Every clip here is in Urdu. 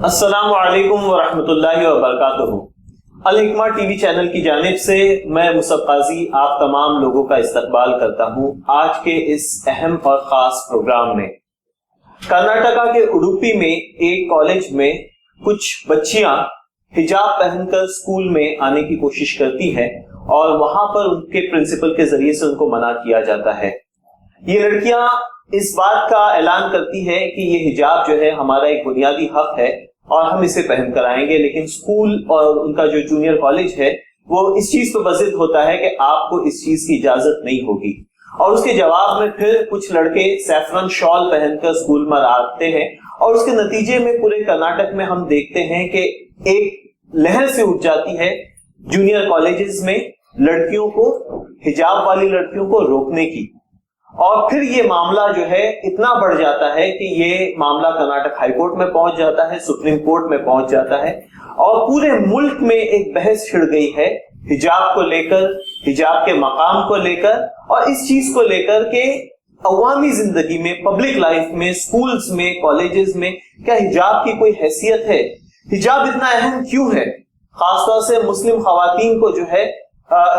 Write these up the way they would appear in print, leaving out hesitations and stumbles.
السلام علیکم ورحمۃ اللہ وبرکاتہ۔ الحکمہ ٹی وی چینل کی جانب سے میں مصعب قاضی آپ تمام لوگوں کا استقبال کرتا ہوں آج کے اس اہم اور خاص پروگرام میں۔ کرناٹکا کے اڈوپی میں ایک کالج میں کچھ بچیاں حجاب پہن کر اسکول میں آنے کی کوشش کرتی ہے اور وہاں پر ان کے پرنسپل کے ذریعے سے ان کو منع کیا جاتا ہے۔ یہ لڑکیاں اس بات کا اعلان کرتی ہے کہ یہ حجاب جو ہے ہمارا ایک بنیادی حق ہے اور ہم اسے پہن کر آئیں گے، لیکن اسکول اور ان کا جو جونیئر کالج ہے وہ اس چیز پہ بضد ہوتا ہے کہ آپ کو اس چیز کی اجازت نہیں ہوگی، اور اس کے جواب میں پھر کچھ لڑکے سیفرن شال پہن کر اسکول میں آتے ہیں، اور اس کے نتیجے میں پورے کرناٹک میں ہم دیکھتے ہیں کہ ایک لہر سے اٹھ جاتی ہے جونیئر کالجز میں لڑکیوں کو، حجاب والی لڑکیوں کو روکنے کی، اور پھر یہ معاملہ جو ہے اتنا بڑھ جاتا ہے کہ یہ معاملہ کرناٹک ہائی کورٹ میں پہنچ جاتا ہے، سپریم کورٹ میں پہنچ جاتا ہے، اور پورے ملک میں ایک بحث چھڑ گئی ہے حجاب کو لے کر، حجاب کے مقام کو لے کر، اور اس چیز کو لے کر کہ عوامی زندگی میں، پبلک لائف میں، سکولز میں، کالجز میں کیا حجاب کی کوئی حیثیت ہے، حجاب اتنا اہم کیوں ہے، خاص طور سے مسلم خواتین کو جو ہے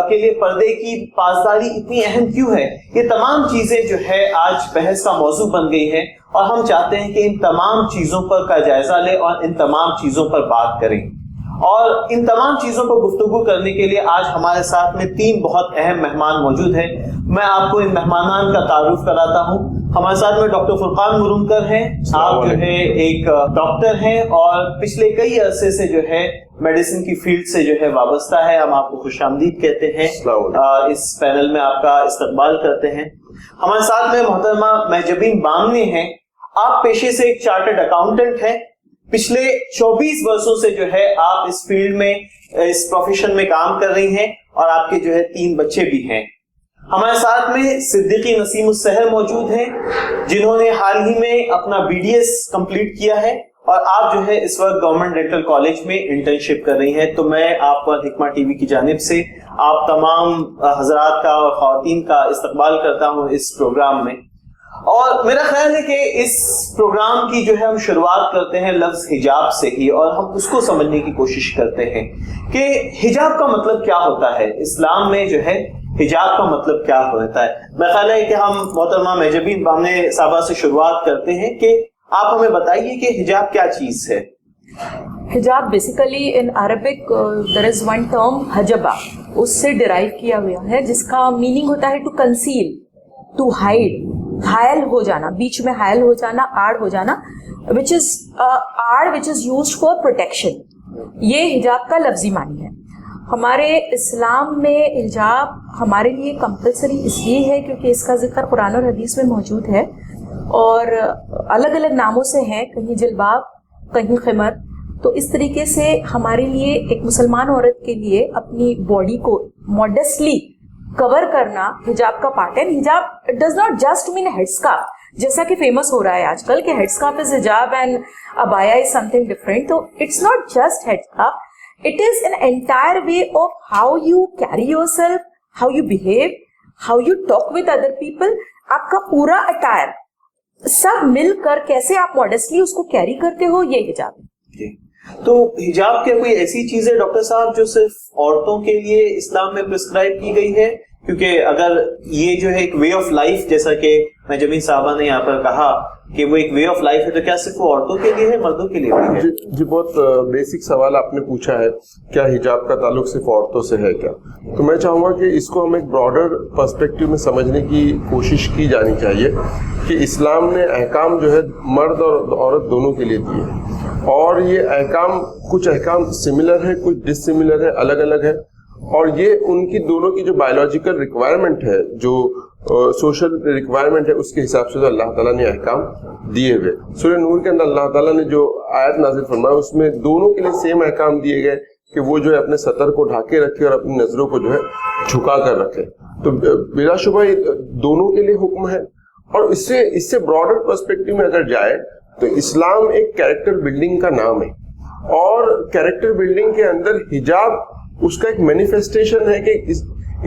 کے لیے پردے کی پاسداری اتنی اہم کیوں ہے۔ یہ تمام چیزیں جو ہے آج بحث کا موضوع بن گئی ہے، اور ہم چاہتے ہیں کہ ان تمام چیزوں پر کا جائزہ لیں اور ان تمام چیزوں پر بات کریں، اور ان تمام چیزوں کو گفتگو کرنے کے لیے آج ہمارے ساتھ میں 3 بہت اہم مہمان موجود ہیں۔ میں آپ کو ان مہمانان کا تعارف کراتا ہوں۔ ہمارے ساتھ میں ڈاکٹر فرقان مرونکر ہیں، آپ جو ہے ایک ڈاکٹر ہیں اور پچھلے کئی عرصے سے جو ہے میڈیسن کی فیلڈ سے جو ہے وابستہ ہے، ہم آپ کو خوش آمدید کہتے ہیں، اس پینل میں آپ کا استقبال کرتے ہیں۔ ہمارے ساتھ میں محترمہ مہجبین بامنی ہیں، آپ پیشے سے ایک چارٹرڈ اکاؤنٹنٹ ہیں، پچھلے 24 برسوں سے جو ہے آپ اس فیلڈ میں، اس پروفیشن میں کام کر رہی ہیں، اور آپ کے جو ہے 3 بچے بھی ہیں۔ ہمارے ساتھ میں صدیقی نسیم السحر موجود ہیں، جنہوں نے حال ہی میں اپنا BDS کمپلیٹ کیا ہے، اور آپ جو ہے اس وقت گورنمنٹ ڈینٹل کالج میں انٹرنشپ کر رہی ہیں۔ تو میں آپ کو حکمہ ٹی وی کی جانب سے آپ تمام حضرات کا اور خواتین کا استقبال کرتا ہوں اس پروگرام میں، اور میرا خیال ہے کہ اس پروگرام کی جو ہے ہم شروعات کرتے ہیں لفظ حجاب سے ہی، اور ہم اس کو سمجھنے کی کوشش کرتے ہیں کہ حجاب کا مطلب کیا ہوتا ہے، اسلام میں جو ہے حجاب کا مطلب کیا ہوتا ہے۔ میرا خیال ہے کہ ہم محترمہ مہجبین بامنی صاحبہ سے شروعات کرتے ہیں کہ آپ ہمیں بتائیے کہ حجاب کیا چیز ہے۔ حجاب basically in Arabic there is one term حجبہ، اس سے ڈرائیو کیا ہوا ہے، جس کا میننگ ہوتا ہے ٹو کنسیل، ٹو ہائڈ، حائل ہو جانا، بیچ میں حائل ہو جانا، آڑ ہو جانا، which is آڑ which is used for protection۔ یہ حجاب کا لفظی معنی ہے۔ ہمارے اسلام میں حجاب ہمارے لیے کمپلسری اس لیے ہے کیونکہ اس کا ذکر قرآن اور حدیث میں موجود ہے، اور الگ الگ ناموں سے ہیں، کہیں جلباب، کہیں خمر۔ تو اس طریقے سے ہمارے لیے، ایک مسلمان عورت کے لیے اپنی باڈی کو ماڈسٹلی کور کرنا حجاب کا پارٹ ہے۔ Hijab does not just mean head scarf, جیسا کہ فیمس ہو رہا ہے آج کل کہ head scarf is hijab and abaya is something different. تو it's not just head scarf, it is an entire way of how you carry yourself, how you behave, how you talk with other people۔ آپ کا پورا اٹائر سب مل کر کیسے آپ ماڈسٹلی اس کو کیری کرتے ہو، یہ حجاب ہے۔ تو حجاب کیا کوئی ایسی چیز ہے ڈاکٹر صاحب جو صرف عورتوں کے لیے اسلام میں پرسکرائب کی گئی ہے؟ کیونکہ اگر یہ جو ہے ایک وے آف لائف، جیسا کہ مہجبین صاحبہ نے یہاں پر کہا کہ وہ ایک وے آف لائف ہے، تو کیا صرف وہ عورتوں کے لیے ہے، مردوں کے لیے بھی ہے؟ جی بہت بیسک سوال آپ نے پوچھا ہے، کیا حجاب کا تعلق صرف عورتوں سے ہے کیا؟ تو میں چاہوں گا کہ اس کو ہم ایک براڈر پرسپیکٹیو میں سمجھنے کی کوشش کی جانی چاہیے کہ اسلام نے احکام جو ہے مرد اور عورت دونوں کے لیے دیے، اور یہ احکام، کچھ احکام سملر ہے، کچھ ڈس سملر ہے، الگ الگ ہے، اور یہ ان کی دونوں کی جو بایولوجیکل ریکوائرمنٹ ہے، جو سوشل ریکوائرمنٹ ہے، اس کے حساب سے تو اللہ تعالیٰ نے احکام دیے ہوئے۔ سورہ نور کے اندر اللہ تعالیٰ نے جو آیت نازل فرمایا اس میں دونوں کے لیے سیم احکام دیے گئے کہ وہ جو ہے اپنے سطر کو ڈھانکے رکھے اور اپنی نظروں کو جو ہے جھکا کر رکھے۔ تو بلا شبہ یہ دونوں کے لیے حکم ہے، اور اس سے براڈر پرسپیکٹیو میں اگر جائے تو اسلام ایک کیریکٹر بلڈنگ کا نام ہے، اور کیریکٹر بلڈنگ کے اندر حجاب اس کا ایک مینیفیسٹیشن ہے کہ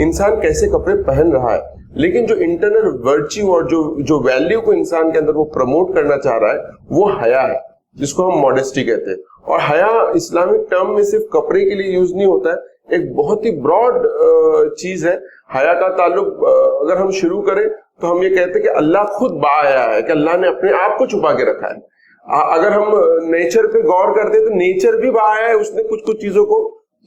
انسان کیسے کپڑے پہن رہا ہے، لیکن جو انٹرنل ورچیو اور جو ویلیو کو انسان کے اندر وہ پروموٹ کرنا چاہ رہا ہے وہ حیا ہے۔ جس کو ہم ماڈesty کہتے ہیں. اور حیا اسلامک ٹرم میں صرف کپڑے کے لیے یوز نہیں ہوتا ہے, ایک بہت ہی براڈ چیز ہے. حیا کا تعلق اگر ہم شروع کریں تو ہم یہ کہتے ہیں کہ اللہ خود باحیا ہے, کہ اللہ نے اپنے آپ کو چھپا کے رکھا ہے. اگر ہم نیچر پہ غور کرتے ہیں تو نیچر بھی باحیا ہے, اس نے کچھ چیزوں کو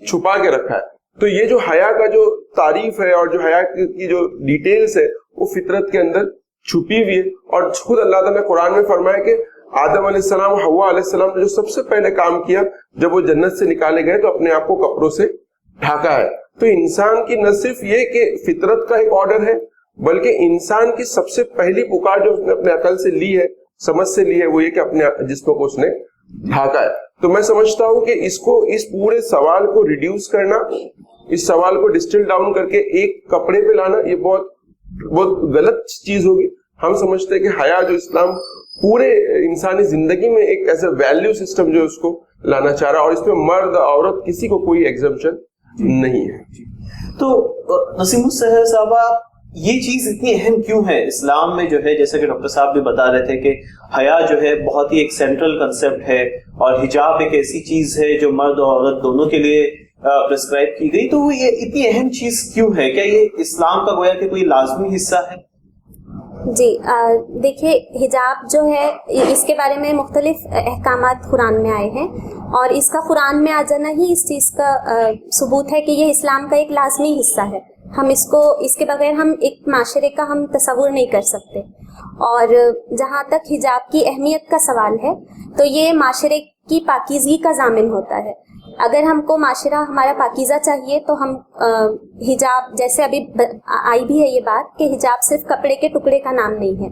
چھپا کے رکھا ہے. تو یہ جو حیا کا جو تعریف ہے اور جو حیا کی جو ڈیٹیلز ہے وہ فطرت کے اندر چھپی ہوئی ہے. اور خود اللہ تعالیٰ نے قرآن میں فرمایا کہ آدم علیہ السلام اور حوا علیہ السلام نے جو سب سے پہلے کام کیا جب وہ جنت سے نکالے گئے تو اپنے آپ کو کپڑوں سے ڈھاکا ہے. تو انسان کی نہ صرف یہ کہ فطرت کا ایک آرڈر ہے, بلکہ انسان کی سب سے پہلی پکار جو اس نے اپنے عقل سے لی ہے, سمجھ سے لی ہے, وہ یہ کہ اپنے جسم کو اس نے ڈھاکا ہے. تو میں سمجھتا ہوں کہ اس پورے سوال کو ریڈیوس کرنا, اس سوال کو ڈسٹل ڈاؤن کر کے ایک کپڑے پہ لانا, یہ بہت غلط چیز ہوگی. ہم سمجھتے ہیں کہ حیا جو اسلام پورے انسانی زندگی میں ایک ایسا ویلیو سسٹم جو اس کو لانا چاہ رہا ہے, اور اس میں مرد عورت کسی کو کوئی ایگزمپشن نہیں ہے. تو نسیم السحر صاحبہ, یہ چیز اتنی اہم کیوں ہے اسلام میں جو ہے, جیسے کہ ڈاکٹر صاحب بھی بتا رہے تھے کہ حیا جو ہے بہت ہی ایک سینٹرل کنسیپٹ ہے, اور حجاب ایک ایسی چیز ہے جو مرد اور عورت دونوں کے لیے پرسکرائب کی گئی, تو یہ اتنی اہم چیز کیوں ہے؟ کیا یہ اسلام کا گویا کہ کوئی لازمی حصہ ہے؟ جی دیکھیے, حجاب جو ہے اس کے بارے میں مختلف احکامات قرآن میں آئے ہیں, اور اس کا قرآن میں آ جانا ہی اس چیز کا ثبوت ہے کہ یہ اسلام کا ایک لازمی حصہ ہے. ہم اس کے بغیر ہم ایک معاشرے کا ہم تصور نہیں کر سکتے. اور جہاں تک حجاب کی اہمیت کا سوال ہے تو یہ معاشرے کی پاکیزگی کا ضامن ہوتا ہے. اگر ہم کو معاشرہ ہمارا پاکیزہ چاہیے تو ہم حجاب, جیسے ابھی آئی بھی ہے یہ بات کہ حجاب صرف کپڑے کے ٹکڑے کا نام نہیں ہے,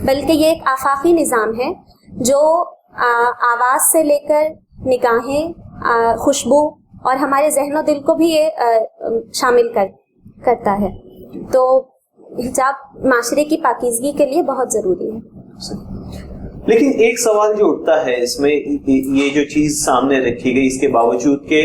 بلکہ یہ ایک آفاقی نظام ہے جو آواز سے لے کر نگاہیں, خوشبو اور ہمارے ذہن و دل کو بھی یہ شامل کرتا ہے. تو حجاب معاشرے کی پاکیزگی کے لیے بہت ضروری ہے. لیکن ایک سوال جو اٹھتا ہے اس میں, یہ جو چیز سامنے رکھی گئی اس کے باوجود کہ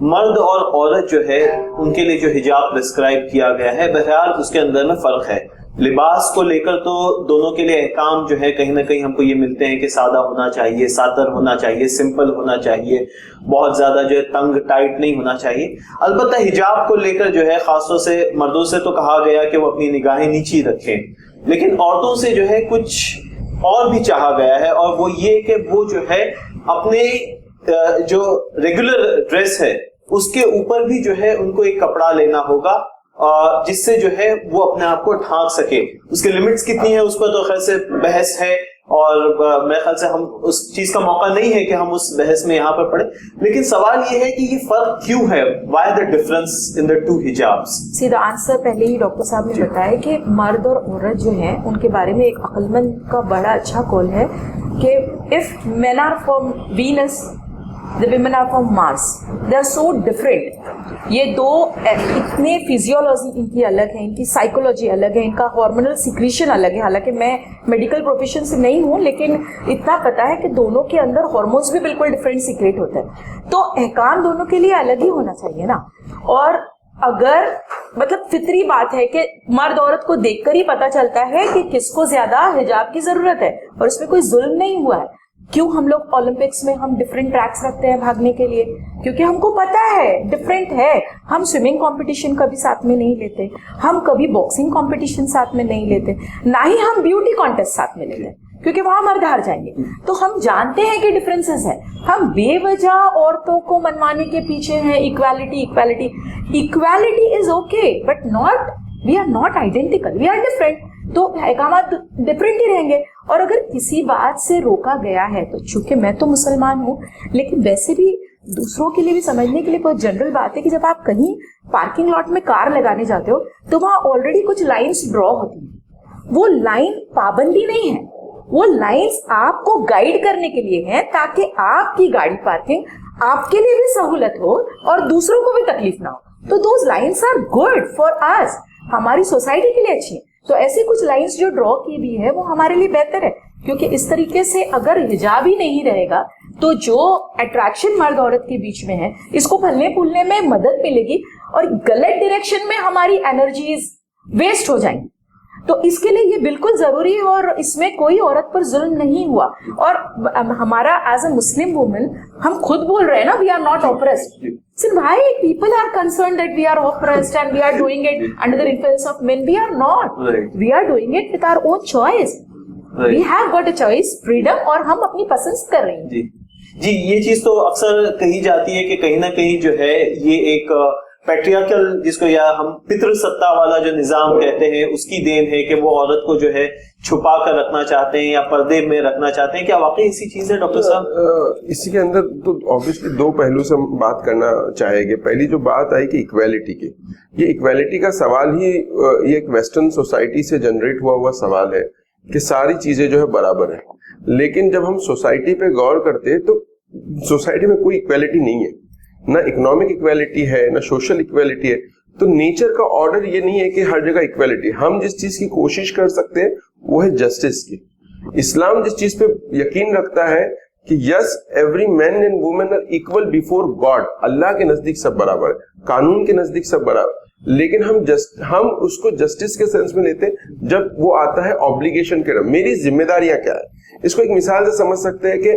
مرد اور عورت جو ہے ان کے لیے جو حجاب پرسکرائب کیا گیا ہے, بہرحال اس کے اندر میں فرق ہے. لباس کو لے کر تو دونوں کے لیے احکام جو ہے کہیں نہ کہیں ہم کو یہ ملتے ہیں کہ سادہ ہونا چاہیے, ساتر ہونا چاہیے, سمپل ہونا چاہیے, بہت زیادہ جو ہے تنگ ٹائٹ نہیں ہونا چاہیے. البتہ حجاب کو لے کر جو ہے خاص طور سے مردوں سے تو کہا گیا کہ وہ اپنی نگاہیں نیچی رکھیں, لیکن عورتوں سے جو ہے کچھ اور بھی چاہا گیا ہے, اور وہ یہ کہ وہ جو ہے اپنے جو ریگولر ڈریس ہے اس کے اوپر بھی جو ہے ان کو ایک کپڑا لینا ہوگا جس سے جو ہے وہ اپنے آپ کو ڈھانک سکے. اس کے لمٹس کتنی ہیں اس پر تو خیر سے بحث ہے, اور میرے خیال سے ہم اس چیز کا موقع نہیں ہے کہ ہم اس بحث میں یہاں پر پڑھیں. لیکن سوال یہ ہے کہ یہ فرق کیوں ہے, why the difference in the two hijabs? سیدھا آنسر پہلے ہی ڈاکٹر صاحب نے بتایا کہ مرد اور عورت جو ہیں ان کے بارے میں ایک عقل مند کا بڑا اچھا قول ہے کہ if men are from Venus, the women are from Mars. They are so different. یہ دو اتنے فیزیولوجی ان کی الگ ہے, ان کی سائیکولوجی الگ ہے, ان کا ہارمونل سیکریشن الگ ہے. حالانکہ میں میڈیکل پروفیشن سے نہیں ہوں, لیکن اتنا پتا ہے کہ دونوں کے اندر ہارمونس بھی بالکل ڈفرینٹ سیکریٹ ہوتا ہے. تو احکام دونوں کے لیے الگ ہی ہونا چاہیے نا. اور اگر مطلب فطری بات ہے کہ مرد عورت کو دیکھ کر ہی پتا چلتا ہے کہ کس کو زیادہ حجاب کی ضرورت ہے, اور اس میں کوئی ظلم نہیں ہوا ہے. کیوں ہم لوگ اولمپکس میں ہم ڈفرینٹ ٹریکس رکھتے ہیں بھاگنے کے لیے؟ کیونکہ ہم کو پتا ہے ڈفرینٹ ہے. ہم سوئمنگ کمپٹیشن کبھی ساتھ میں نہیں لیتے, ہم کبھی باکسنگ کمپٹیشن ساتھ میں نہیں لیتے, نہ ہی ہم بیوٹی کانٹیسٹ ساتھ میں لیتے کیونکہ وہاں مرد ہار جائیں گے. تو ہم جانتے ہیں کہ ڈفرینسز ہیں. ہم بے وجہ عورتوں کو منوانے کے پیچھے ہیں equality equality. Equality is okay but not, we are not identical, we are different. تو احکامات ڈفرینٹ ہی رہیں گے. اور اگر کسی بات سے روکا گیا ہے تو چونکہ میں تو مسلمان ہوں, لیکن ویسے بھی دوسروں کے لیے بھی سمجھنے کے لیے بہت جنرل بات ہے کہ جب آپ کہیں پارکنگ لاٹ میں کار لگانے جاتے ہو تو وہاں آلریڈی کچھ لائنس ڈرا ہوتی ہیں. وہ لائن پابندی نہیں ہے, وہ لائنس آپ کو گائیڈ کرنے کے لیے ہیں تاکہ آپ کی گاڑی پارکنگ آپ کے لیے بھی سہولت ہو اور دوسروں کو بھی تکلیف نہ ہو. تو those lines are good for us, ہماری سوسائٹی کے لیے اچھی ہیں. تو ایسی کچھ لائنس جو ڈرا کی بھی ہے وہ ہمارے لیے بہتر ہے, کیونکہ اس طریقے سے اگر حجاب ہی نہیں رہے گا تو جو اٹریکشن مرد عورت کے بیچ میں ہے اس کو پھلنے پھولنے میں مدد ملے گی, اور غلط ڈائریکشن میں ہماری انرجیز ویسٹ ہو جائیں گی. تو اس کے لیے یہ بالکل ضروری ہے اور اس میں کوئی عورت پر ظلم نہیں ہوا. اور ہمارا ایز اے مسلم وومن ہم خود بول رہے ہیں نا we are not oppressed. So why people are concerned that we are oppressed and we are doing it under the influence of men? We are not. Right. We are doing it with our own choice. Right. We have got a choice, freedom, اور ہم اپنی پسند کر رہے ہیں. جی یہ چیز تو اکثر کہی جاتی ہے کہ کہیں نہ کہیں جو ہے یہ ایک پیٹریارکل جس کو یا ہم پتر ستا والا جو نظام کہتے ہیں اس کی دین ہے کہ وہ عورت کو جو ہے چھپا کر رکھنا چاہتے ہیں یا پردے میں رکھنا چاہتے ہیں. کیا واقعی ایسی چیز ہے ڈاکٹر صاحب؟ اسی کے اندر تو آبویسلی دو پہلو سے ہم بات کرنا چاہیں گے. پہلی جو بات آئی کہ ایکویلٹی کی، یہ ایکویلٹی کا سوال ہی یہ ایک ویسٹرن سوسائٹی سے جنریٹ ہوا سوال ہے کہ ساری چیزیں جو ہے برابر ہیں. لیکن جب ہم سوسائٹی پہ غور کرتے ہیں تو سوسائٹی میں کوئی ایکویلٹی نہیں ہے، نہ اکنامک ایکویلٹی ہے نہ سوشل ایکویلٹی ہے. تو نیچر کا آرڈر یہ نہیں ہے کہ ہر جگہ ایکویلٹی. ہم جس چیز کی کوشش کر سکتے ہیں وہ ہے جسٹس کی. اسلام جس چیز پہ یقین رکھتا ہے کہ yes every man and woman are equal before God, اللہ کے نزدیک سب برابر ہے، قانون کے نزدیک سب برابر. لیکن ہم اس کو جسٹس کے سینس میں لیتے ہیں جب وہ آتا ہے آبلیگیشن کے رقم. میری ذمہ داریاں کیا ہے؟ اس کو ایک مثال سے سمجھ سکتے ہیں کہ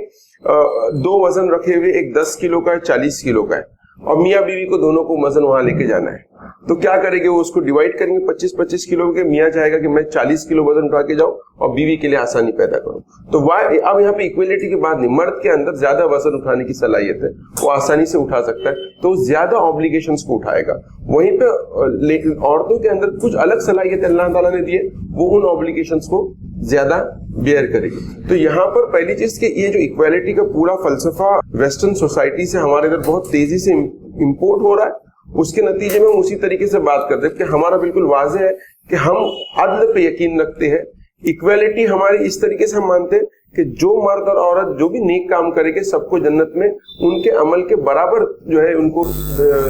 دو وزن رکھے ہوئے، ایک 10 کلو کا ہے 40 کلو کا ہے، اور میاں بیوی کو دونوں کو وزن وہاں لے کے جانا ہے. تو کیا کریں گے؟ وہ اس کو ڈیوائڈ کریں گے 25-25 کلو کے. میاں چاہے گا کہ میں 40 کلو وزن اٹھا کے جاؤں اور بیوی کے لیے آسانی پیدا کروں. تو اب یہاں پہ ایکویلٹی کی بات نہیں، مرد کے اندر زیادہ وزن اٹھانے کی صلاحیت ہے، وہ آسانی سے اٹھا سکتا ہے تو زیادہ آبلیگیشنز کو اٹھائے گا. وہیں پہ عورتوں کے اندر کچھ الگ صلاحیت اللہ تعالیٰ نے دی ہے، وہ ان آبلیگیشنز کو زیادہ بیئر کرے گی. تو یہاں پر پہلی چیز کہ یہ جو ایکویلٹی کا پورا فلسفہ ویسٹرن سوسائٹی سے ہمارے ادھر بہت تیزی سے امپورٹ ہو رہا ہے، اس کے نتیجے میں ہم اسی طریقے سے بات کرتے ہیں کہ ہمارا بالکل واضح ہے کہ ہم عدل پہ یقین رکھتے ہیں. ایکویلٹی ہماری اس طریقے سے ہم مانتے ہیں کہ جو مرد اور عورت جو بھی نیک کام کرے گے سب کو جنت میں ان کے عمل کے برابر جو ہے ان کو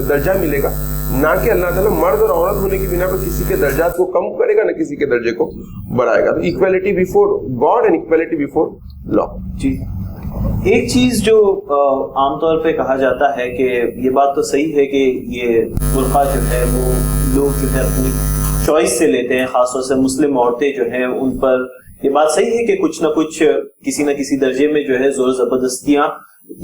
درجہ ملے گا، نہ کہ اللہ تعالیٰ مرد اور عورت ہونے کی بنا پر کسی کے درجات کو کم کرے گا نہ کسی کے درجے کو بڑھائے گا. تو equality before God and equality before law. جی ایک چیز جو عام طور پہ کہا جاتا ہے کہ یہ بات تو صحیح ہے کہ یہ برقع جو ہے وہ لوگ جو ہے اپنی چوائس سے لیتے ہیں، خاص طور سے مسلم عورتیں جو ہیں ان پر یہ بات صحیح ہے کہ کچھ نہ کچھ کسی نہ کسی درجے میں جو ہے زور زبردستیاں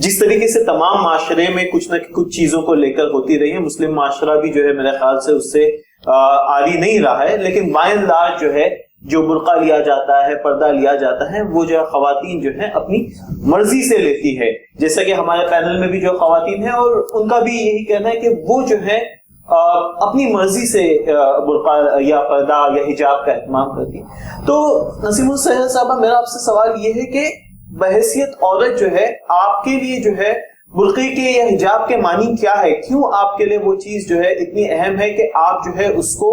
جس طریقے سے تمام معاشرے میں کچھ نہ کچھ چیزوں کو لے کر ہوتی رہی ہیں، مسلم معاشرہ بھی جو ہے میرے خیال سے اس سے عاری نہیں رہا ہے. لیکن بائی اینڈ لارج جو ہے جو برقع لیا جاتا ہے، پردہ لیا جاتا ہے، وہ جو خواتین جو ہیں اپنی مرضی سے لیتی ہے. جیسا کہ ہمارے پینل میں بھی جو خواتین ہیں اور ان کا بھی یہی کہنا ہے کہ وہ جو ہے اپنی مرضی سے برقع یا پردہ یا حجاب کا اہتمام کرتی. تو نسیم السحر صاحبہ میرا آپ سے سوال یہ ہے کہ بحیثیت عورت جو ہے آپ کے لیے جو ہے برقعے کے یا حجاب کے معنی کیا ہے؟ کیوں آپ کے لیے وہ چیز جو ہے اتنی اہم ہے کہ آپ جو ہے اس کو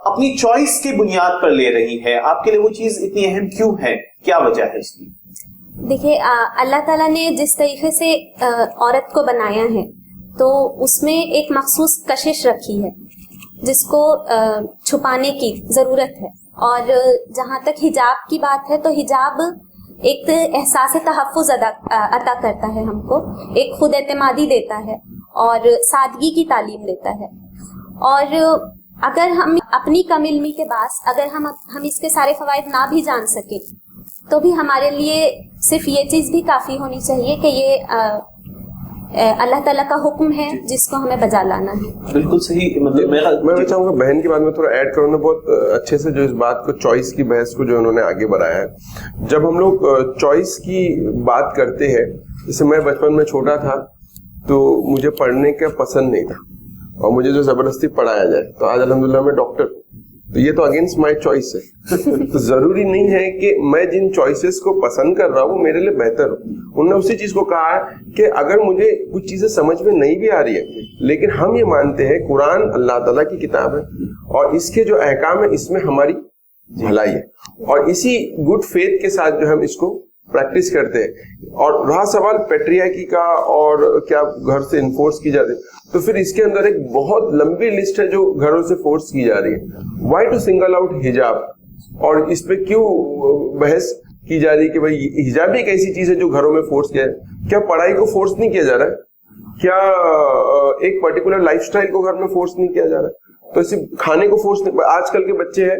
اپنی چوائس کی بنیاد پر لے رہی ہے؟ آپ کے لیے وہ چیز اتنی اہم کیوں ہے؟ کیا وجہ ہے اس کی؟ دیکھیے اللہ تعالیٰ نے جس طریقے سے عورت کو بنایا ہے تو اس میں ایک مخصوص کشش رکھی ہے جس کو چھپانے کی ضرورت ہے. اور جہاں تک حجاب کی بات ہے تو حجاب ایک احساس تحفظ عطا کرتا ہے ہم کو، ایک خود اعتمادی دیتا ہے اور سادگی کی تعلیم دیتا ہے. اور اگر ہم اپنی کم علمی کے باعث اگر ہم اس کے سارے فوائد نہ بھی جان سکیں تو بھی ہمارے لیے صرف یہ چیز بھی کافی ہونی چاہیے کہ یہ اللہ تعالیٰ کا حکم ہے جس کو ہمیں بجا لانا ہے. بالکل صحیح. مطلب میں چاہوں گا بہن کی بات میں تھوڑا ایڈ کروں. بہت اچھے سے جو اس بات کو چوائس کی بحث کو جو انہوں نے آگے بڑھایا ہے. جب ہم لوگ چوائس کی بات کرتے ہیں، جیسے میں بچپن میں چھوٹا تھا تو مجھے پڑھنے کا پسند نہیں تھا اور مجھے جو زبردستی پڑھایا جائے تو آج الحمدللہ میں ڈاکٹر. تو یہ تو اگینسٹ مائی چوائس ہے. تو ضروری نہیں ہے کہ میں جن چوائسز کو پسند کر رہا ہوں وہ میرے لیے بہتر ہو. انہوں نے اسی چیز کو کہا ہے کہ اگر مجھے کچھ چیزیں سمجھ میں نہیں بھی آ رہی ہے لیکن ہم یہ مانتے ہیں قرآن اللہ تعالیٰ کی کتاب ہے اور اس کے جو احکام ہے اس میں ہماری بھلائی ہے، اور اسی گڈ فیتھ کے ساتھ جو ہم اس کو پریکٹس کرتے ہیں. اور رہا سوال پیٹریارکی کا اور کیا گھر سے انفورس کی جاتی ہے، تو پھر اس کے اندر ایک بہت لمبی لسٹ ہے جو گھروں سے فورس کی جا رہی ہے. وائی ٹو سنگل آؤٹ حجاب، اور اس پہ کیوں بحث کی جا رہی ہے کہ بھائی حجاب ایک ایسی چیز ہے جو گھروں میں فورس کیا ہے؟ کیا پڑھائی کو فورس نہیں کیا جا رہا ہے؟ کیا ایک پرٹیکولر لائف سٹائل کو گھر میں فورس نہیں کیا جا رہا ہے؟ تو صرف کھانے کو فورس نہیں. آج کل کے بچے ہیں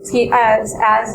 As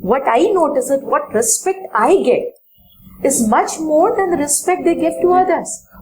what I notice is what respect I get is much more than the respect they give to others.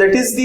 that is the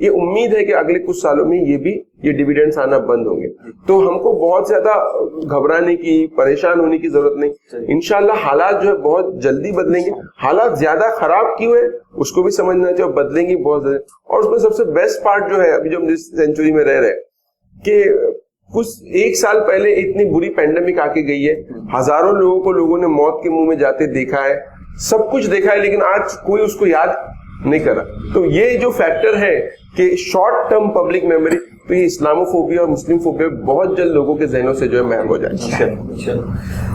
یہ امید ہے کہ اگلے کچھ سالوں میں یہ ڈیویڈنڈز آنا بند ہوں گے. تو ہم کو بہت زیادہ گھبرانے کی، پریشان ہونے کی ضرورت نہیں. انشاءاللہ حالات جو ہے بہت جلدی بدلیں گے. حالات زیادہ خراب کیوں ہے اس کو بھی سمجھنا چاہیے، بدلیں گے بہت زیادہ. اور اس میں سب سے بیسٹ پارٹ جو ہے ابھی جو ہم جس سینچری میں رہ رہے ہیں کہ کچھ ایک سال پہلے اتنی بری پینڈیمک آ کے گئی ہے، ہزاروں لوگوں نے موت کے منہ میں جاتے دیکھا ہے، سب کچھ دیکھا ہے، لیکن آج کوئی اس کو یاد نہیں کرا. تو یہ جو فیکٹر ہے کہ شارٹ ٹرم پبلک میموری، تو یہ اسلاموفوبیا اور مسلم فوبیا بہت جلد لوگوں کے ذہنوں سے جو ہے محو ہو جائے.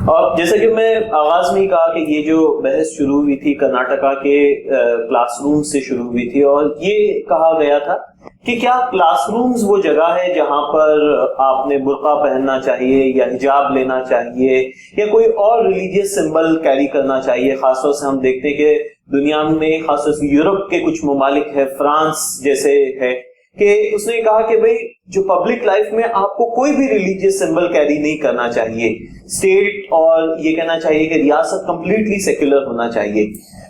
اور جیسے کہ میں آغاز میں ہی کہا کہ یہ جو بحث شروع ہوئی تھی کرناٹکا کے کلاس روم سے شروع ہوئی تھی، اور یہ کہا گیا تھا کہ کیا کلاس رومز وہ جگہ ہے جہاں پر آپ نے برقع پہننا چاہیے یا حجاب لینا چاہیے یا کوئی اور ریلیجیس سمبل کیری کرنا چاہیے. خاص طور سے ہم دیکھتے ہیں کہ دنیا میں خاص طور سے یورپ کے کچھ ممالک ہے، فرانس جیسے ہے، کہ اس نے کہا کہ بھئی جو پبلک لائف میں آپ کو کوئی بھی ریلیجیس سمبل کیری نہیں کرنا چاہیے. اسٹیٹ اور یہ کہنا چاہیے کہ ریاست کمپلیٹلی سیکولر ہونا چاہیے.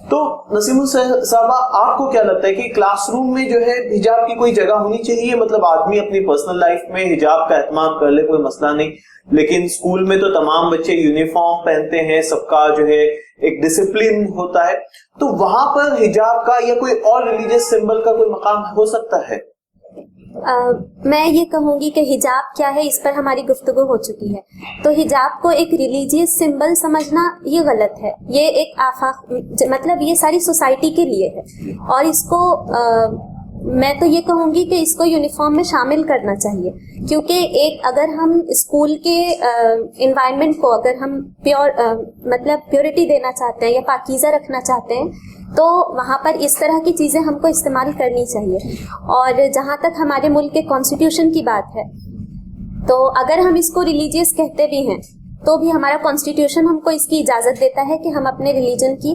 تو نسیم صاحبہ، آپ کو کیا لگتا ہے کہ کلاس روم میں جو ہے حجاب کی کوئی جگہ ہونی چاہیے؟ مطلب آدمی اپنی پرسنل لائف میں حجاب کا اہتمام کر لے، کوئی مسئلہ نہیں، لیکن اسکول میں تو تمام بچے یونیفارم پہنتے ہیں، سب کا جو ہے ایک ڈسپلن ہوتا ہے، تو وہاں پر حجاب کا یا کوئی اور ریلیجیس سمبل کا کوئی مقام ہو سکتا ہے؟ میں یہ کہوں گی کہ حجاب کیا ہے، اس پر ہماری گفتگو ہو چکی ہے. تو حجاب کو ایک ریلیجیس سمبل سمجھنا یہ غلط ہے. یہ ایک آفاق، مطلب یہ ساری سوسائٹی کے لیے ہے، اور اس کو میں تو یہ کہوں گی کہ اس کو یونیفارم میں شامل کرنا چاہیے. کیونکہ ایک اگر ہم اسکول کے انوائرمنٹ کو اگر ہم مطلب پیورٹی دینا چاہتے ہیں یا پاکیزہ رکھنا چاہتے ہیں تو وہاں پر اس طرح کی چیزیں ہم کو استعمال کرنی چاہیے. اور جہاں تک ہمارے ملک کے کانسٹیٹیوشن کی بات ہے، تو اگر ہم اس کو ریلیجیس کہتے بھی ہیں تو بھی ہمارا کانسٹیٹیوشن ہم کو اس کی اجازت دیتا ہے کہ ہم اپنے ریلیجن کی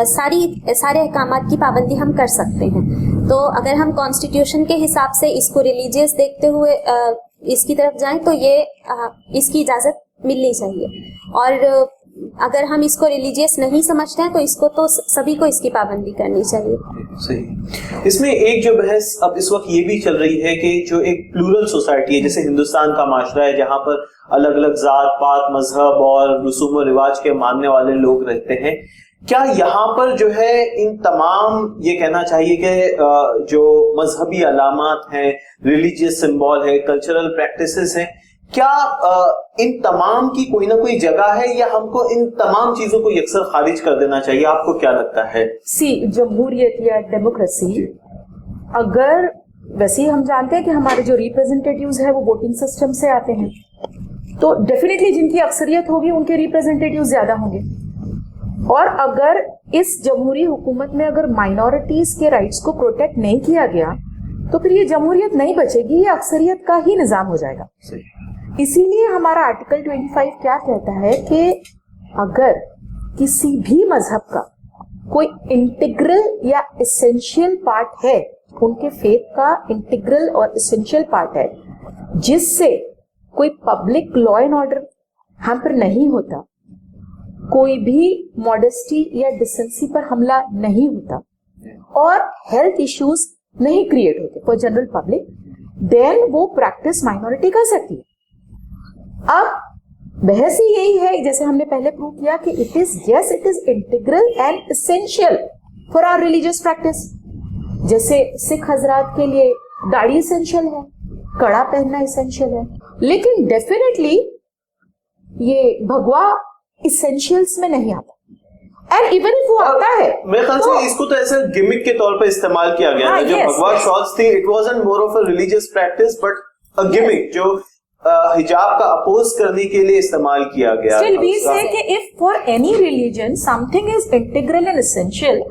سارے احکامات کی پابندی ہم کر سکتے ہیں. تو اگر ہم کانسٹیٹیوشن کے حساب سے اس کو ریلیجیس دیکھتے ہوئے اس کی طرف جائیں تو یہ اس کی اجازت ملنی چاہیے. اور اگر ہم اس کو ریلیجیس نہیں سمجھتے ہیں تو اس کو تو سبھی کو اس کی پابندی کرنی چاہیے. صحیح. اس میں ایک جو بحث اب اس وقت یہ بھی چل رہی ہے کہ جو ایک پلورل سوسائٹی ہے، جیسے ہندوستان کا معاشرہ ہے جہاں پر الگ الگ ذات پات، مذہب اور رسوم و رواج کے ماننے والے لوگ رہتے ہیں، کیا یہاں پر جو ہے ان تمام یہ کہنا چاہیے کہ جو مذہبی علامات ہیں، ریلیجیس سمبول ہے، کلچرل پریکٹسز ہیں، کیا ان تمام کی کوئی نہ کوئی جگہ ہے یا ہم کو ان تمام چیزوں کو یکسر خارج کر دینا چاہیے؟ آپ کو کیا لگتا ہے؟ جمہوریت یا ڈیموکریسی، اگر ویسے ہی ہم جانتے ہیں کہ ہمارے جو ریپرزینٹیٹیوز ہیں وہ ووٹنگ سسٹم سے آتے ہیں، تو ڈیفینیٹلی جن کی اکثریت ہوگی ان کے ریپرزینٹیٹیو زیادہ ہوں گے. اور اگر اس جمہوری حکومت میں اگر مائنورٹیز کے رائٹس کو پروٹیکٹ نہیں کیا گیا تو پھر یہ جمہوریت نہیں بچے گی، یہ اکثریت کا ہی نظام ہو جائے گا. اسی لیے ہمارا آرٹیکل 25 کیا کہتا ہے کہ اگر کسی بھی مذہب کا کوئی انٹیگرل یا اسینشیل پارٹ ہے، ان کے فیتھ کا انٹیگرل اور اسینشیل پارٹ ہے، جس سے کوئی public law and order hamper نہیں ہوتا، کوئی بھی ماڈسٹی یا ڈیسنسی پر حملہ نہیں ہوتا، اور ہیلتھ ایشوز نہیں کریٹ ہوتے فار جنرل پبلک، دین وہ پریکٹس مائنورٹی کر سکتی ہے. اب بحث ہی یہی ہے، جیسے ہم نے پہلے پروو کیا کہ it is integral and essential for our religious practice. جیسے سکھ حضرات کے لیے داڑھی اسینشیل ہے، کڑا پہننا اسینشیل ہے، لیکن ڈیفینیٹلی یہ بھگوا اسینشیلس میں نہیں آتا. اینڈ ایون اف وہ آتا ہے، میرے خیال سے اس کو تو ایسے گمک کے طور پہ استعمال کیا گیا ہے. جو بھگوا شالز تھی، it wasn't more of a religious practice but a gimmick جو حجاب کا اپوز کرنے کے لیے استعمال کیا گیا. Still we say کہ if for any religion something is integral and essential,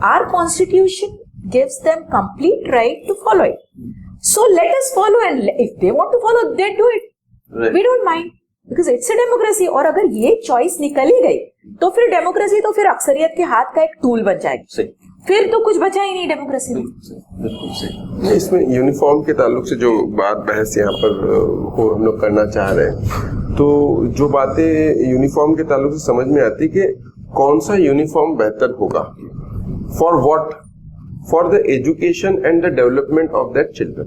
our constitution gives them complete right to follow it. So let us follow, and if they want to follow, they do it. Right. We don't mind because it's a democracy. اور اگر یہ چوائس نکل ہی گئی تو پھر ڈیموکریسی تو پھر اکثریت کے ہاتھ کا ایک ٹول بن جائے گی، پھر تو کچھ بچا ہی نہیں ڈیموکریسی میں. اس میں یونیفارم کے تعلق سے جو بات بحث یہاں پر ہم لوگ کرنا چاہ رہے ہیں، تو جو باتیں یونیفارم کے تعلق سے سمجھ میں آتی کہ کون سا یونیفارم بہتر ہوگا، for what. for the education and the development of their children?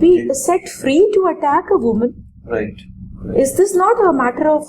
be set free to attack a woman? Right. Is this not a matter of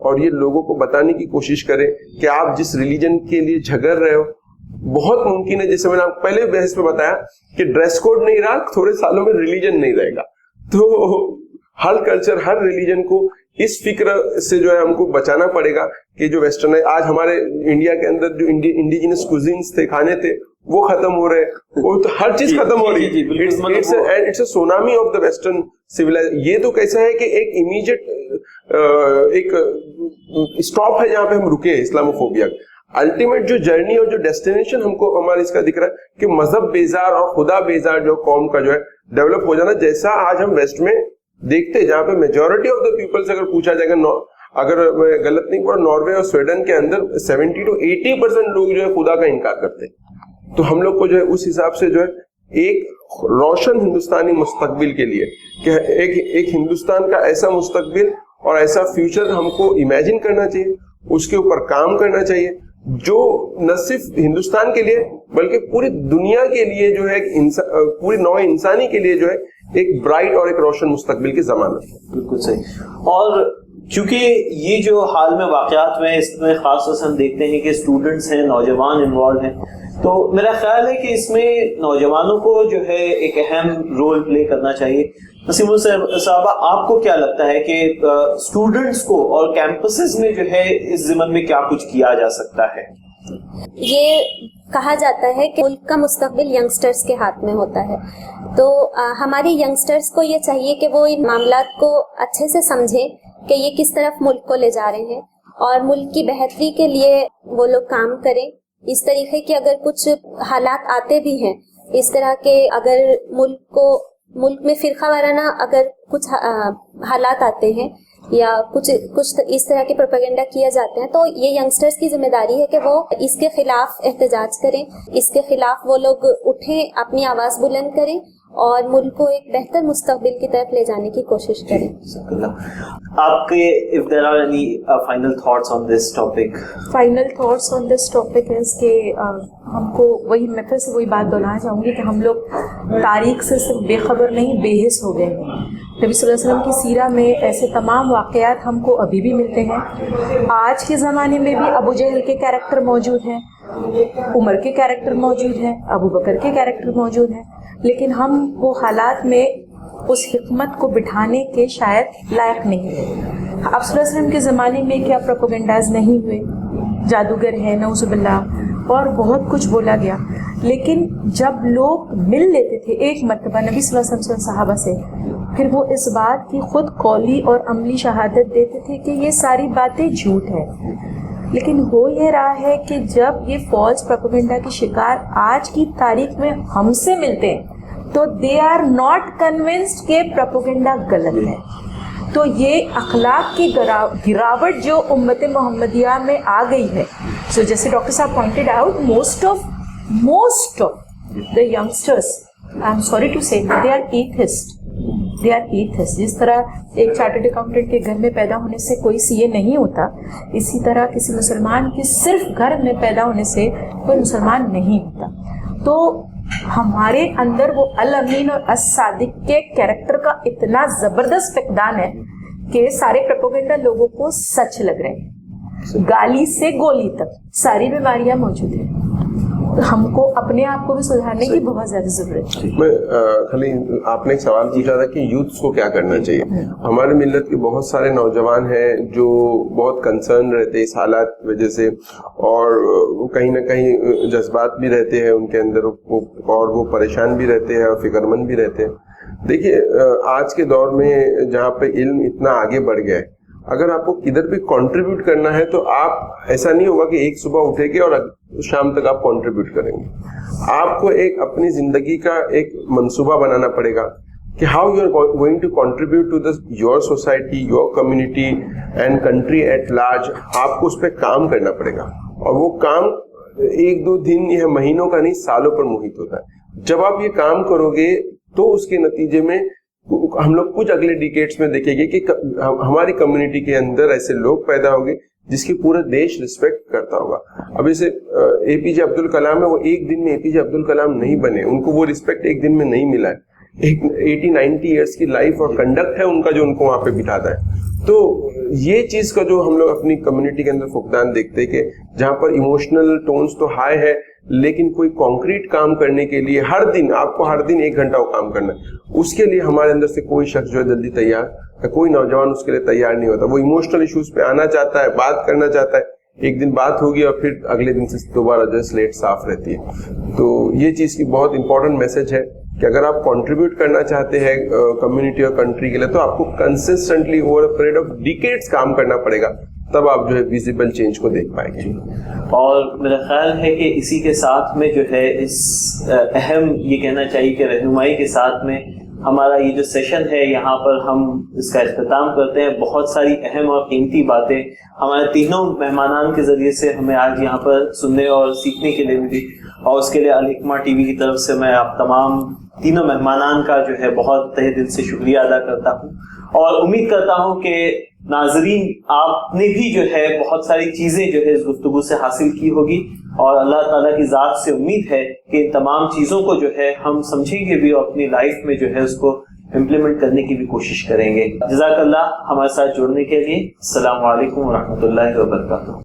اور یہ لوگوں کو بتانے کی کوشش کرے کہ آپ جس ریلیجن کے لیے جھگڑ رہے ہو بہت ممکن ہے, جیسے میں نے آپ پہلے بحث میں بتایا کہ ڈریس کوڈ نہیں رہا, تھوڑے سالوں میں ریلیجن نہیں رہے گا. تو ہر کلچر, ہر ریلیجن کو اس فکر سے جو ہے ہم کو بچانا پڑے گا کہ جو ویسٹرن ہے, آج ہمارے انڈیا کے اندر جو انڈیجنس کوزینس تھے, کھانے تھے, وہ ختم ہو رہے, وہ تو ہر چیز ختم ہو رہی ہے. It's a tsunami of the western civilization. یہ تو کیسا ہے کہ ایک امیڈیٹ ایک اسٹاپ ہے جہاں پہ ہم رکے اسلاموفوبیا. الٹیمیٹ جو جرنی اور جو ڈیسٹینیشن ہم کو ہمارے اس کا دکھ رہا ہے کہ مذہب بیزار اور خدا بیزار جو قوم کا جو ہے ڈیولپ ہو جانا, جیسا آج ہم ویسٹ میں دیکھتے ہیں, جہاں پہ میجورٹی آف دا پیپل سے اگر پوچھا جائے گا, اگر میں غلط نہیں پڑا, ناروے اور سویڈن کے اندر 70 to 80% لوگ جو ہے خدا کا انکار کرتے ہیں. تو ہم لوگ کو جو ہے اس حساب سے جو ہے ایک روشن ہندوستانی مستقبل کے لیے کہ ایک ہندوستان کا ایسا مستقبل اور ایسا فیوچر ہم کو امیجن کرنا چاہیے, اس کے اوپر کام کرنا چاہیے, جو نہ صرف ہندوستان کے لیے بلکہ پوری دنیا کے لیے جو ہے پوری نوع انسانی کے لیے جو ہے ایک برائٹ اور ایک روشن مستقبل کی ضمانت. بالکل صحیح. اور چونکہ یہ جو حال میں واقعات میں اس میں خاص طور سے ہم دیکھتے ہیں کہ اسٹوڈنٹس ہیں, نوجوان انوالو ہیں, تو میرا خیال ہے کہ اس میں نوجوانوں کو جو ہے ایک اہم رول پلے کرنا چاہیے. نسیم صاحبہ, آپ کو کیا لگتا ہے کہ اسٹوڈنٹس کو اور کیمپسز میں جو ہے اس ضمن میں کیا کچھ کیا جا سکتا ہے؟ یہ کہا جاتا ہے کہ ملک کا مستقبل ینگسٹرز کے ہاتھ میں ہوتا ہے, تو ہمارے ینگسٹرز کو یہ چاہیے کہ وہ ان معاملات کو اچھے سے سمجھیں کہ یہ کس طرف ملک کو لے جا رہے ہیں, اور ملک کی بہتری کے لیے وہ لوگ کام کریں. اس طریقے کے اگر کچھ حالات آتے بھی ہیں اس طرح کے, اگر ملک میں فرقہ وارانہ اگر کچھ حالات آتے ہیں یا کچھ اس طرح کے پروپیگنڈا کیا جاتے ہیں, تو یہ ینگسٹرز کی ذمہ داری ہے کہ وہ اس کے خلاف احتجاج کریں, اس کے خلاف وہ لوگ اٹھیں, اپنی آواز بلند کریں اور ملک کو ایک بہتر مستقبل کی طرف لے جانے کی کوشش کریں. آپ کے if there are any final thoughts on this topic? Final thoughts on this topic is کہ ہم کو وہی, میں پھر سے وہی بات دہرانا چاہوں گی کہ ہم لوگ تاریخ سے صرف بے خبر نہیں, بے حس ہو گئے ہیں. نبی صلی اللہ علیہ وسلم کی سیرہ میں ایسے تمام واقعات ہم کو ابھی بھی ملتے ہیں. آج کے زمانے میں بھی ابو جہل کے کیریکٹر موجود ہیں, عمر کے کیریکٹر موجود ہیں, ابو بکر کے کیریکٹر موجود ہیں, لیکن ہم وہ حالات میں اس حکمت کو بٹھانے کے شاید لائق نہیں ہیں. آپ صلی اللہ علیہ وسلم کے زمانے میں کیا پروپیگنڈاز نہیں ہوئے, جادوگر ہے نعوذ باللہ, اور بہت کچھ بولا گیا, لیکن جب لوگ مل لیتے تھے ایک مرتبہ نبی صلی اللہ علیہ وسلم صحابہ سے, پھر وہ اس بات کی خود قولی اور عملی شہادت دیتے تھے کہ یہ ساری باتیں جھوٹ ہے. لیکن ہو یہ رہا ہے کہ جب یہ فالس پروپیگنڈا کے شکار آج کی تاریخ میں ہم سے ملتے ہیں تو دے آر ناٹ کنونسڈ کہ پروپیگنڈا غلط ہے. تو یہ اخلاق کی گراوٹ جو امت محمدیہ میں آ گئی ہے, سو جیسے ڈاکٹر صاحب pointed out, most of the youngsters, I am sorry to say, they are atheist. جس طرح ایک چارٹرڈ اکاؤنٹنٹ کے گھر میں پیدا ہونے سے کوئی سی اے نہیں ہوتا, اسی طرح کسی مسلمان کے صرف گھر میں پیدا ہونے سے کوئی مسلمان نہیں ہوتا. تو ہمارے اندر وہ الامین اور الصادق کے کیریکٹر کا اتنا زبردست فقدان ہے کہ سارے پروپیگنڈا لوگوں کو سچ لگ رہے ہیں, گالی سے گولی تک ساری بیماریاں موجود ہیں. ہم کو اپنے آپ کو بھی سدھارنے کی بہت زیادہ ضرورت ہے. میں خالی آپ نے ایک سوال پوچھا تھا کہ یوتھس کو کیا کرنا چاہیے. ہمارے ملت کے بہت سارے نوجوان ہیں جو بہت کنسرن رہتے ہیں اس حالات وجہ سے, اور کہیں نہ کہیں جذبات بھی رہتے ہیں ان کے اندر, اور وہ پریشان بھی رہتے ہیں اور فکر مند بھی رہتے ہیں. دیکھیے آج کے دور میں جہاں پہ علم اتنا آگے بڑھ گیا ہے, اگر آپ کو کدھر بھی کنٹریبیوٹ کرنا ہے تو آپ ایسا نہیں ہوگا کہ ایک صبح اٹھے گے اور شام تک آپ کنٹریبیوٹ کریں گے. آپ کو ایک اپنی زندگی کا ایک منصوبہ بنانا پڑے گا کہ how you are going to contribute to your society, your community and country at large. آپ کو اس پہ کام کرنا پڑے گا, اور وہ کام ایک دو دن یا مہینوں کا نہیں, سالوں پر محیط ہوتا ہے. جب آپ یہ کام کرو گے تو اس کے نتیجے میں ہم لوگ کچھ اگلے ڈیکیڈز میں دیکھیں گے کہ ہماری کمیونٹی کے اندر ایسے لوگ پیدا ہوں گے جس کی پورا دیش ریسپیکٹ کرتا ہوگا. اب جیسے اے پی جے عبد الکلام ہے, وہ ایک دن میں اے پی جے عبد الکلام نہیں بنے, ان کو وہ ریسپیکٹ ایک دن میں نہیں ملا ہے, ایک 80-90 ایئرس کی لائف اور کنڈکٹ ہے ان کا جو ان کو وہاں پہ بٹھاتا ہے. تو یہ چیز کا جو ہم لوگ اپنی کمیونٹی کے اندر فقدان دیکھتے ہیں کہ جہاں پر ایموشنل ٹونز تو ہائی ہے لیکن کوئی کانکریٹ کام کرنے کے لیے ہر دن آپ کو ہر دن 1 گھنٹہ وہ کام کرنا ہے, اس کے لیے ہمارے اندر سے کوئی شخص جو ہے جلدی تیار, کوئی نوجوان اس کے لیے تیار نہیں ہوتا. وہ ایموشنل ایشوز پہ آنا چاہتا ہے, بات کرنا چاہتا ہے, ایک دن بات ہوگی اور پھر اگلے دن سے دوبارہ جو ہے سلیٹ صاف رہتی ہے. تو یہ چیز کی بہت امپورٹنٹ میسج ہے کہ اگر آپ کنٹریبیوٹ کرنا چاہتے ہیں کمیونٹی اور کنٹری کے لیے تو آپ کو consistently over a period of decades کام کرنا پڑے گا, تب آپ جو ہے ویزیبل چینج کو دیکھ پائیں گے. اور میرا خیال ہے کہ اسی کے ساتھ میں جو ہے اس اہم یہ کہنا چاہیے کہ رہنمائی کے ساتھ میں ہمارا یہ جو سیشن ہے یہاں پر ہم اس کا اختتام کرتے ہیں. بہت ساری اہم اور قیمتی باتیں ہمارے تینوں مہمانان کے ذریعے سے ہمیں آج یہاں پر سننے اور سیکھنے کے لیے ملی, اور اس کے لیے الحکمہ ٹی وی کی طرف سے میں آپ تمام تینوں مہمانان کا جو ہے بہت تہہ دل سے شکریہ ادا کرتا ہوں, اور امید کرتا ہوں کہ ناظرین آپ نے بھی جو ہے بہت ساری چیزیں جو ہے اس گفتگو سے حاصل کی ہوگی, اور اللہ تعالیٰ کی ذات سے امید ہے کہ ان تمام چیزوں کو جو ہے ہم سمجھیں گے بھی اور اپنی لائف میں جو ہے اس کو امپلیمنٹ کرنے کی بھی کوشش کریں گے. جزاک اللہ ہمارے ساتھ جڑنے کے لیے. السلام علیکم ورحمۃ اللہ وبرکاتہ.